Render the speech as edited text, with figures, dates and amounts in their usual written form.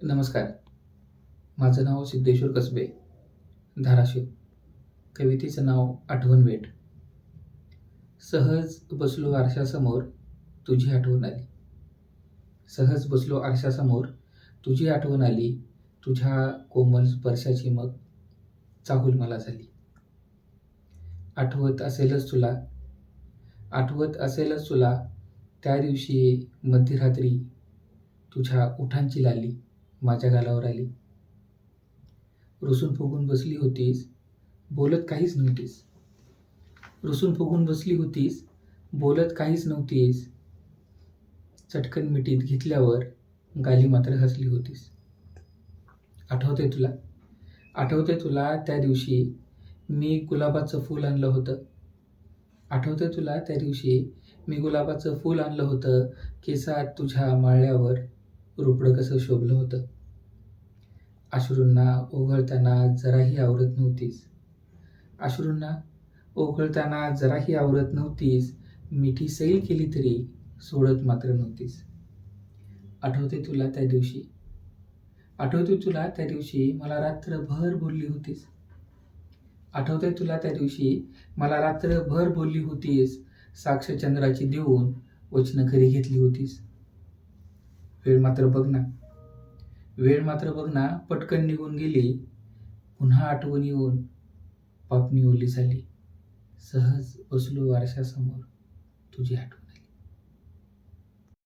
नमस्कार. माझं नाव सिद्धेश्वर कसबे, धाराशिव. कवितेचं नाव आठवणवेट. सहज बसलो आरशासमोर, तुझी आठवण आली. सहज बसलो आरशासमोर, तुझी आठवण आली. तुझ्या कोमल स्पर्शाची मग चाहूल मला झाली. आठवत असेलच तुला त्या दिवशी मध्यरात्री तुझ्या ओठांची लाली माझ्या गालावर आली. रुसून फुगून बसली होतीस, बोलत काहीच नव्हतीस. रुसून फुगून बसली होतीस, बोलत काहीच नव्हतीस. चटकन मिठीत घेतल्यावर गाली मात्र हसली होतीस. आठवते तुला त्या दिवशी मी गुलाबाचं फूल आणलं होतं. आठवते तुला त्या दिवशी मी गुलाबाचं फूल आणलं होतं. केसात तुझ्या माळ्यावर रुपडं कसं शोभलं होतं. अश्रूंना ओघळताना जराही आवरत नव्हतीस. अश्रूंना ओघळताना जराही आवरत नव्हतीस. मिठी सैल केली तरी सोडत मात्र नव्हतीस. आठवते तुला त्या दिवशी मला रात्रभर बोलली होतीस. आठवते तुला त्या दिवशी मला रात्रभर बोलली होतीस. साक्ष चंद्राची देऊन वचनं खरी घेतली होतीस. वेळ मात्र बघ ना पटकन निघून गेली. पुन्हा आठवण येऊन पापणी ओली झाली. सहज बसलो आरशासमोर, तुझी आठवण